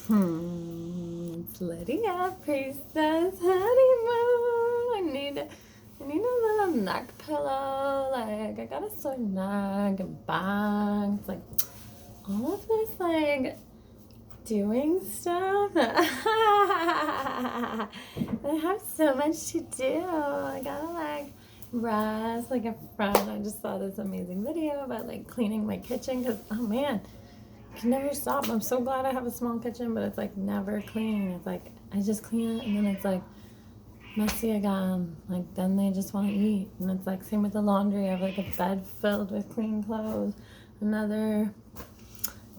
It's Lydia, Priestess Honeymoon. I need a little neck pillow. Like, I got a sore neck and back. It's like all of this, like, doing stuff. I have so much to do. I gotta, like, rest. Like, a friend, I just saw this amazing video about, like, cleaning my kitchen because, oh man, I can never stop. I'm so glad I have a small kitchen, but it's like never clean. It's like I just clean it and then it's like messy again. Like then they just want to eat. And it's like same with the laundry. I have like a bed filled with clean clothes, another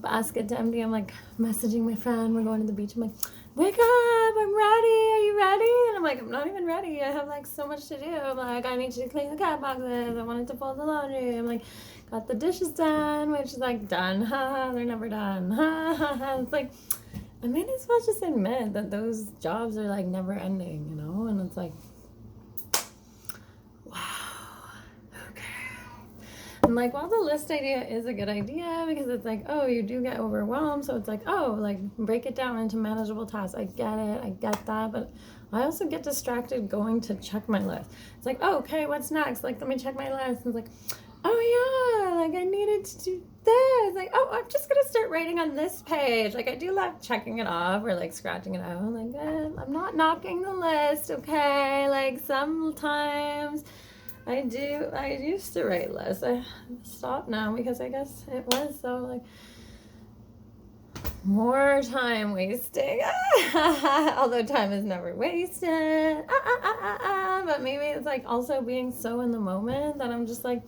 basket to empty. I'm like messaging my friend. We're going to the beach. I'm like, wake up, I'm ready. Are you ready? And I'm like, I'm not even ready. I have like so much to do. I'm like, I need to clean the cat boxes. I wanted to fold the laundry. I'm like, got the dishes done, which is like done. Ha, they're never done. Ha. It's like, I may as well just admit that those jobs are like never ending, you know? And it's like, wow, okay. And like, while the list idea is a good idea because it's like, oh, you do get overwhelmed. So it's like, oh, like break it down into manageable tasks. I get it. I get that. But I also get distracted going to check my list. It's like, oh, okay, what's next? Like, let me check my list. And it's like, oh yeah, like I needed to do this. Like, oh, I'm just gonna start writing on this page. Like I do love checking it off or like scratching it out. Like I'm not knocking the list, okay? Like sometimes I used to write lists. I stopped now because I guess it was so like more time wasting. Although time is never wasted. But maybe it's like also being so in the moment that I'm just like,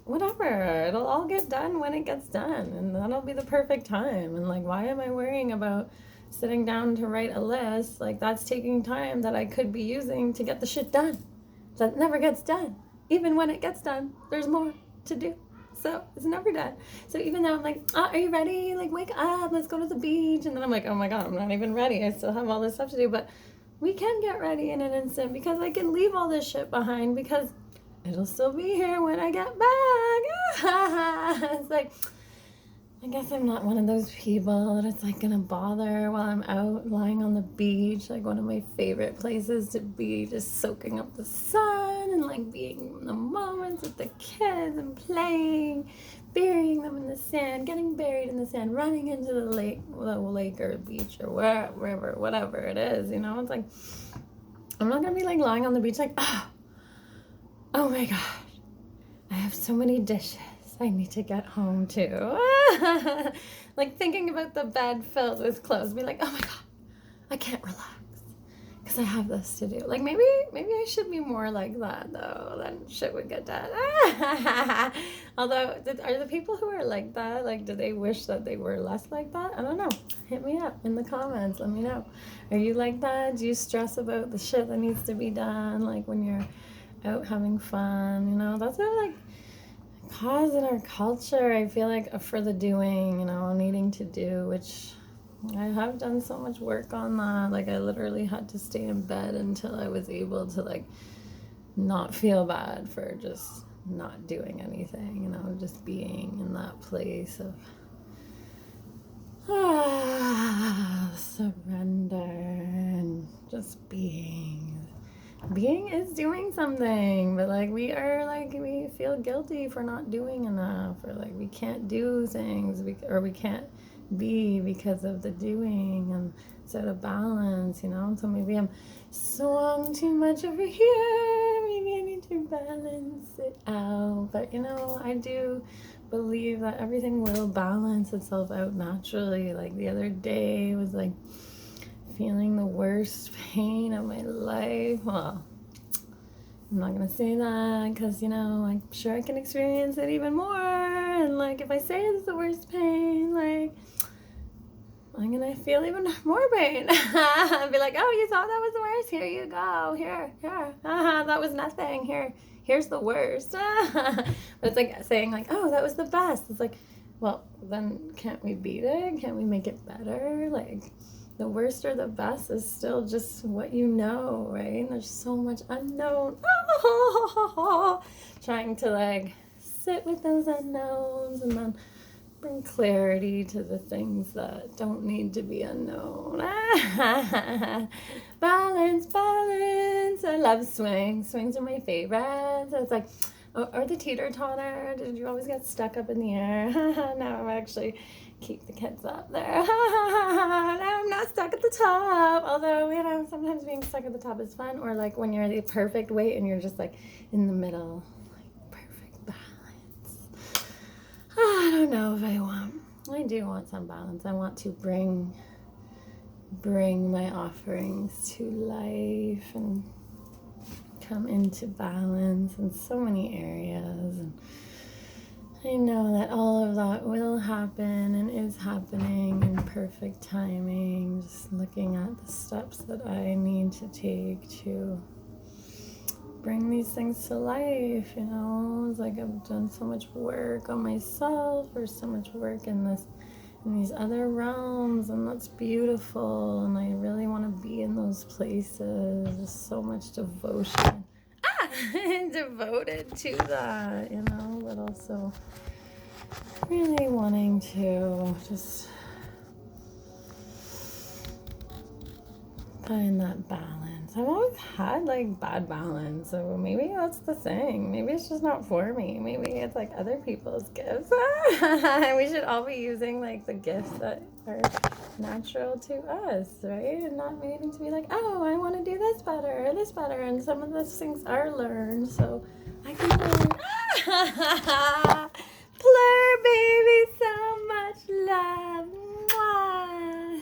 whatever, it'll all get done when it gets done, and that'll be the perfect time. And like, why am I worrying about sitting down to write a list? Like that's taking time that I could be using to get the shit done that never gets done. Even when it gets done, there's more to do, so it's never done. So even though I'm like, oh, are you ready? Like, wake up, let's go to the beach. And then I'm like, oh my god, I'm not even ready. I still have all this stuff to do. But we can get ready in an instant because I can leave all this shit behind because it'll still be here when I get back. It's like, I guess I'm not one of those people that it's like gonna bother while I'm out lying on the beach, like one of my favorite places to be, just soaking up the sun and like being in the moments with the kids and playing, burying them in the sand, getting buried in the sand, running into the lake or beach or wherever, whatever it is, you know? It's like, I'm not gonna be like lying on the beach like, oh my gosh, I have so many dishes I need to get home to. Like thinking about the bed filled with clothes, be like, oh my god, I can't relax because I have this to do. Like maybe I should be more like that though, then shit would get done. Although, are the people who are like that, like do they wish that they were less like that? I don't know. Hit me up in the comments, let me know. Are you like that? Do you stress about the shit that needs to be done, like when you're out having fun, you know? That's what like cause in our culture, I feel like, for the doing, you know, needing to do, which I have done so much work on that. Like I literally had to stay in bed until I was able to like not feel bad for just not doing anything, you know, just being in that place of surrender and just being is doing something, but like we feel guilty for not doing enough, or like we can't do things, or we can't be because of the doing, and so to balance, you know. So maybe I'm swung too much over here, maybe I need to balance it out. But you know, I do believe that everything will balance itself out naturally. Like the other day was like feeling the worst pain of my life. Well, I'm not gonna say that because, you know, I'm sure I can experience it even more. And like, if I say it's the worst pain, like, I'm gonna feel even more pain. I'd be like, oh, you thought that was the worst? Here you go. Here. That was nothing. Here's the worst. But it's like saying like, oh, that was the best. It's like, well, then can't we beat it? Can't we make it better? Like, the worst or the best is still just what you know, right? And there's so much unknown. Trying to like sit with those unknowns and then Bring clarity to the things that don't need to be unknown. Balance, balance. I love swings. Swings are my favorite. So it's like, or the teeter-totter. Did you always get stuck up in the air? Now I'm actually keep the kids up there. Now I'm not stuck at the top. Although, you know, sometimes being stuck at the top is fun. Or like when you're the perfect weight and you're just like in the middle. I don't know if I do want some balance. I want to bring my offerings to life and come into balance in so many areas. And I know that all of that will happen and is happening in perfect timing. Just looking at the steps that I need to take to bring these things to life, you know. It's like I've done so much work on myself, or so much work in these other realms, and that's beautiful, and I really want to be in those places. There's so much devotion devoted to that, you know, but also really wanting to just find that balance. I've always had like bad balance, so maybe that's the thing. Maybe it's just not for me. Maybe it's like other people's gifts. We should all be using like the gifts that are natural to us, right? And not needing to be like, oh, I want to do this better or this better. And some of those things are learned, so I can learn. PLUR, baby, so much love. Mwah.